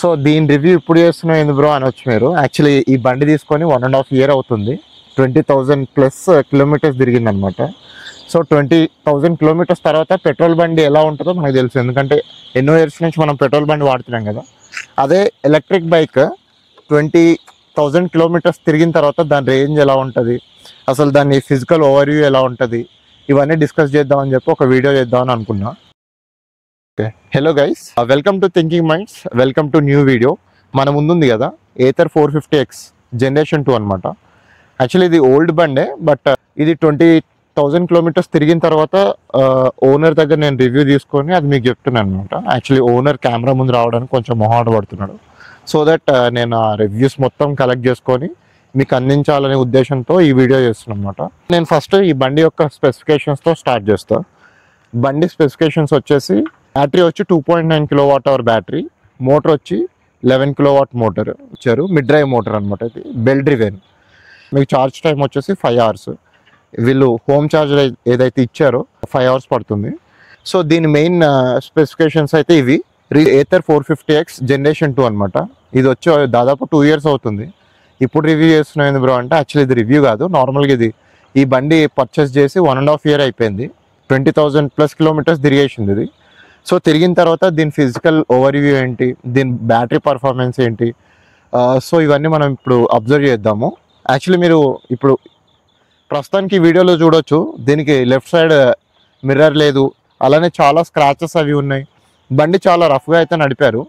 So దీని review ఇప్పుడు చేస్తున్నాం ఏంది బ్రో అనొచ్చు మీరు. యాక్చువల్లీ ఈ బండి తీసుకొని 1.5 year అవుతుంది. 20,000+ కిలోమీటర్స్ తిరిగింది అనమాట. సో 20,000 కిలోమీటర్స్ తర్వాత పెట్రోల్ బండి ఎలా ఉంటుందో మనకు తెలుసు, ఎందుకంటే ఎన్నో ఇయర్స్ నుంచి మనం పెట్రోల్ బండి వాడుతున్నాం కదా. అదే ఎలక్ట్రిక్ బైక్ 20,000 కిలోమీటర్స్ తిరిగిన తర్వాత దాని రేంజ్ ఎలా ఉంటుంది, అసలు దాని ఫిజికల్ ఓవర్వ్యూ ఎలా ఉంటుంది, ఇవన్నీ డిస్కస్ చేద్దామని చెప్పి ఒక వీడియో చేద్దామని అనుకున్నా. Hello guys, welcome to thinking minds, welcome to new video. మన ముందుంది కదా ఏథర్ 450X జనరేషన్ 2 అనమాట. యాక్చువల్లీ ఇది ఓల్డ్ బండే, బట్ ఇది 20,000 కిలోమీటర్స్ తిరిగిన తర్వాత ఓనర్ దగ్గర నేను రివ్యూ తీసుకొని అది మీకు చెప్తున్నాను అనమాట. యాక్చువల్లీ ఓనర్ కెమెరా ముందు రావడానికి కొంచెం మొహాట పడుతున్నాడు. సో దట్ నేను ఆ రివ్యూస్ మొత్తం కలెక్ట్ చేసుకొని మీకు అందించాలనే ఉద్దేశంతో ఈ వీడియో చేస్తున్నాను అనమాట. నేను ఫస్ట్ ఈ బండి యొక్క స్పెసిఫికేషన్స్తో స్టార్ట్ చేస్తాను. బండి స్పెసిఫికేషన్స్ వచ్చేసి బ్యాటరీ వచ్చి 2.9 kWh బ్యాటరీ, మోటార్ వచ్చి 11 kW మోటార్ ఇచ్చారు. మిడ్ డ్రైవ్ మోటార్ అనమాట. ఇది బెల్ డ్రివెన్. మీకు ఛార్జ్ టైం వచ్చేసి 5 hours. వీళ్ళు హోమ్ ఛార్జర్ ఏదైతే ఇచ్చారో 5 hours పడుతుంది. సో దీని మెయిన్ స్పెసిఫికేషన్స్ అయితే ఇవి. ఏథర్ 450X జనరేషన్ 2 అనమాట. ఇది వచ్చి దాదాపు 2 years అవుతుంది. ఇప్పుడు రివ్యూ చేస్తున్నాయి బ్రో అంటే యాక్చువల్లీ ఇది రివ్యూ కాదు, నార్మల్గా ఇది ఈ బండి పర్చేస్ చేసి 1.5 year అయిపోయింది. 20,000+ కిలోమీటర్స్ తిరిగేసింది ఇది. సో తిరిగిన తర్వాత దీని ఫిజికల్ ఓవర్వ్యూ ఏంటి, దీని బ్యాటరీ పర్ఫార్మెన్స్ ఏంటి, సో ఇవన్నీ మనం ఇప్పుడు అబ్జర్వ్ చేద్దాము. యాక్చువల్లీ మీరు ఇప్పుడు ప్రస్తుతానికి వీడియోలో చూడొచ్చు, దీనికి లెఫ్ట్ సైడ్ మిర్రర్ లేదు, అలానే చాలా స్క్రాచెస్ అవి ఉన్నాయి. బండి చాలా రఫ్గా అయితే నడిపారు.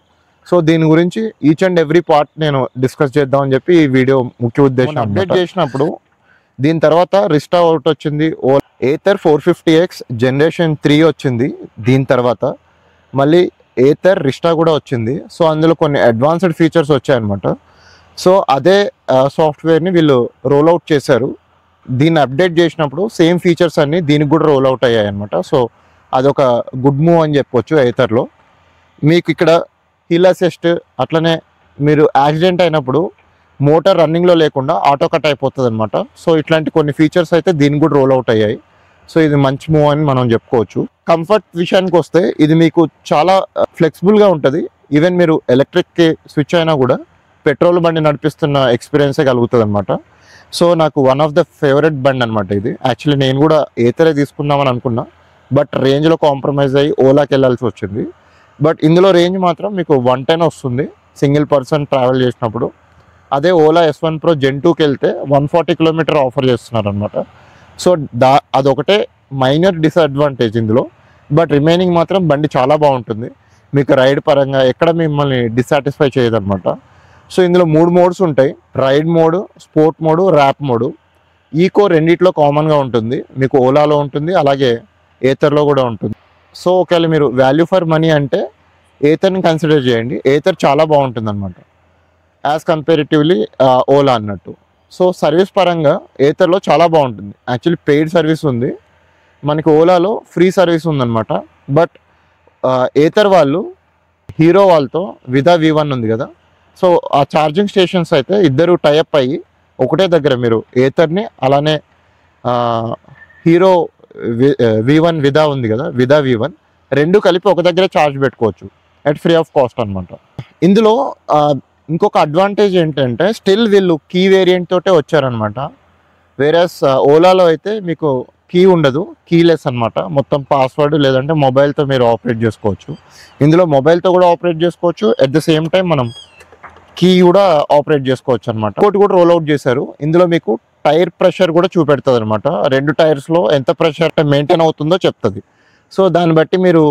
సో దీని గురించి ఈచ్ అండ్ ఎవ్రీ పార్ట్ నేను డిస్కస్ చేద్దామని చెప్పి ఈ వీడియో ముఖ్య ఉద్దేశం. అప్డేట్ చేసినప్పుడు దీని తర్వాత రిస్టా అవుట్ వచ్చింది, ఏథర్ 450X జనరేషన్ 3 వచ్చింది. దీని తర్వాత మళ్ళీ ఏథర్ రిస్టా కూడా వచ్చింది. సో అందులో కొన్ని అడ్వాన్స్డ్ ఫీచర్స్ వచ్చాయన్నమాట. సో అదే సాఫ్ట్వేర్ని వీళ్ళు రోల్ అవుట్ చేశారు. దీన్ని అప్డేట్ చేసినప్పుడు సేమ్ ఫీచర్స్ అన్నీ దీనికి కూడా రోల్ అవుట్ అయ్యాయి అనమాట. సో అదొక గుడ్ మూవ్ అని చెప్పొచ్చు. ఏథర్లో మీకు ఇక్కడ హిల్ అసిస్ట్, అట్లనే మీరు యాక్సిడెంట్ అయినప్పుడు మోటార్ రన్నింగ్లో లేకుండా ఆటో కట్ అయిపోతుంది అనమాట. సో ఇట్లాంటి కొన్ని ఫీచర్స్ అయితే దీనికి కూడా రోల్ అవుట్ అయ్యాయి. సో ఇది మంచి మూవ్ అని మనం చెప్పుకోవచ్చు. కంఫర్ట్ విషయానికి వస్తే ఇది మీకు చాలా ఫ్లెక్సిబుల్గా ఉంటుంది. ఈవెన్ మీరు ఎలక్ట్రిక్కి స్విచ్ అయినా కూడా పెట్రోల్ బండి నడిపిస్తున్న ఎక్స్పీరియన్సే కలుగుతుంది అనమాట. సో నాకు వన్ ఆఫ్ ద ఫేవరెట్ బండి అనమాట ఇది. యాక్చువల్లీ నేను కూడా ఏతరే తీసుకుందామని అనుకున్నా, బట్ రేంజ్లో కాంప్రమైజ్ అయ్యి ఓలాకి వెళ్ళాల్సి వచ్చింది. బట్ ఇందులో రేంజ్ మాత్రం మీకు 110 వస్తుంది సింగిల్ పర్సన్ ట్రావెల్ చేసినప్పుడు. అదే ఓలా S1 Pro Gen 2కి వెళ్తే 140 km ఆఫర్ చేస్తున్నారు అనమాట. సో అదొకటే మైనర్ డిసడ్వాంటేజ్ ఇందులో. బట్ రిమైనింగ్ మాత్రం బండి చాలా బాగుంటుంది. మీకు రైడ్ పరంగా ఎక్కడ మిమ్మల్ని డిస్సాటిస్ఫై చేయదన్నమాట. సో ఇందులో 3 మోడ్స్ ఉంటాయి: ride mode, sport mode, rap mode. Eco రెండిట్లో కామన్గా ఉంటుంది. మీకు ఓలాలో ఉంటుంది, అలాగే ఏథర్లో కూడా ఉంటుంది. సో ఒకవేళ మీరు వాల్యూ ఫర్ మనీ అంటే ఏథర్ని కన్సిడర్ చేయండి. ఏథర్ చాలా బాగుంటుంది అనమాట యాజ్ కంపారిటివ్లీ ఓలా అన్నట్టు. సో సర్వీస్ పరంగా ఏథర్లో చాలా బాగుంటుంది. యాక్చువల్లీ పెయిడ్ సర్వీస్ ఉంది, మనకి ఓలాలో ఫ్రీ సర్వీస్ ఉందన్నమాట. బట్ ఏథర్ వాళ్ళు హీరో వాళ్ళతో విదా V1 ఉంది కదా, సో ఆ ఛార్జింగ్ స్టేషన్స్ అయితే ఇద్దరు టైఅప్ అయ్యి ఒకటే దగ్గర మీరు ఏథర్ని అలానే హీరో V1 విదా ఉంది కదా, విదా V1 రెండు కలిపి ఒక దగ్గర ఛార్జ్ పెట్టుకోవచ్చు అట్ ఫ్రీ ఆఫ్ కాస్ట్ అనమాట. ఇందులో ఇంకొక అడ్వాంటేజ్ ఏంటంటే స్టిల్ వీళ్ళు కీ వేరియంట్ తోటే వచ్చారనమాట. వేరేస్ ఓలాలో అయితే మీకు కీ ఉండదు, కీలెస్ అనమాట. మొత్తం పాస్వర్డ్ లేదంటే మొబైల్తో మీరు ఆపరేట్ చేసుకోవచ్చు. ఇందులో మొబైల్తో కూడా ఆపరేట్ చేసుకోవచ్చు, అట్ ద సేమ్ టైం మనం కీ కూడా ఆపరేట్ చేసుకోవచ్చు అనమాట. ఇంకోటి కూడా రోల్ అవుట్ చేశారు. ఇందులో మీకు టైర్ ప్రెషర్ కూడా చూపెడుతుంది అనమాట. 2 టైర్స్లో ఎంత ప్రెషర్ మెయింటైన్ అవుతుందో చెప్తుంది. సో దాన్ని బట్టి మీరు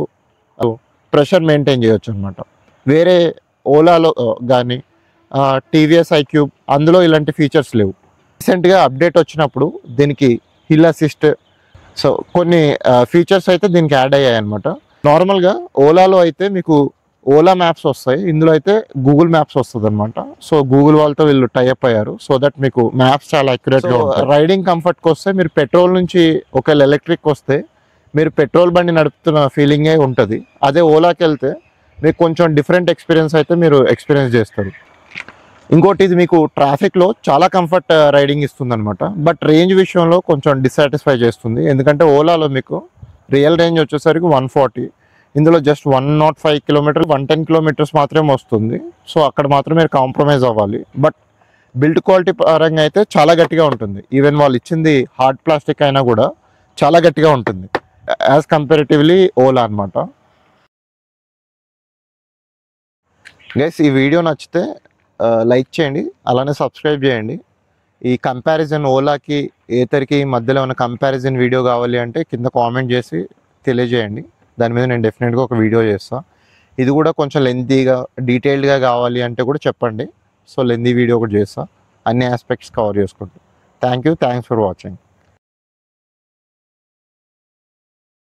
ప్రెషర్ మెయింటైన్ చేయొచ్చు అనమాట. వేరే ఓలాలో కానీ టీవీఎస్ ఐక్యూబ్ అందులో ఇలాంటి ఫీచర్స్ లేవు. రీసెంట్గా అప్డేట్ వచ్చినప్పుడు దీనికి హిల్ అసిస్ట్, సో కొన్ని ఫీచర్స్ అయితే దీనికి యాడ్ అయ్యాయి అనమాట. నార్మల్గా ఓలాలో అయితే మీకు ఓలా మ్యాప్స్ వస్తాయి, ఇందులో అయితే గూగుల్ మ్యాప్స్ వస్తుంది అనమాట. సో గూగుల్ వాళ్ళతో వీళ్ళు టైఅప్ అయ్యారు. సో దట్ మీకు మ్యాప్స్ చాలా అక్యురేట్గా ఉంటాయి. రైడింగ్ కంఫర్ట్కి వస్తే మీరు పెట్రోల్ నుంచి ఒకవేళ ఎలక్ట్రిక్ వస్తే మీరు పెట్రోల్ బండి నడుపుతున్న ఫీలింగే ఉంటుంది. అదే ఓలాకి వెళ్తే మీకు కొంచెం డిఫరెంట్ ఎక్స్పీరియన్స్ అయితే మీరు ఎక్స్పీరియన్స్ చేస్తారు. ఇంకోటి ఇది మీకు ట్రాఫిక్లో చాలా కంఫర్ట్ రైడింగ్ ఇస్తుంది అనమాట. బట్ రేంజ్ విషయంలో కొంచెం డిస్సాటిస్ఫై చేస్తుంది. ఎందుకంటే ఓలాలో మీకు రియల్ రేంజ్ వచ్చేసరికి 140, ఇందులో జస్ట్ 105 కిలోమీటర్ 110 కిలోమీటర్స్ మాత్రమే వస్తుంది. సో అక్కడ మాత్రం మీరు కాంప్రమైజ్ అవ్వాలి. బట్ బిల్డ్ క్వాలిటీ పరంగా అయితే చాలా గట్టిగా ఉంటుంది. ఈవెన్ వాళ్ళు ఇచ్చింది హార్డ్ ప్లాస్టిక్ అయినా కూడా చాలా గట్టిగా ఉంటుంది యాజ్ కంపారిటివ్లీ ఓలా అనమాట. గైస్ ఈ వీడియో నచ్చితే లైక్ చేయండి, అలానే సబ్స్క్రైబ్ చేయండి. ఈ కంపారిజన్ ఓలాకి ఏతర్కి మధ్యలో ఉన్న కంపారిజన్ వీడియో కావాలి అంటే కింద కామెంట్ చేసి తెలియజేయండి. దాని మీద నేను డెఫినెట్గా ఒక వీడియో చేస్తాను. ఇది కూడా కొంచెం లెంతీగా డీటెయిల్డ్గా కావాలి అంటే కూడా చెప్పండి. సో లెంతీ వీడియో కూడా చేస్తాను, అన్ని ఆస్పెక్ట్స్ కవర్ చేసుకుంటాను. Thanks for watching.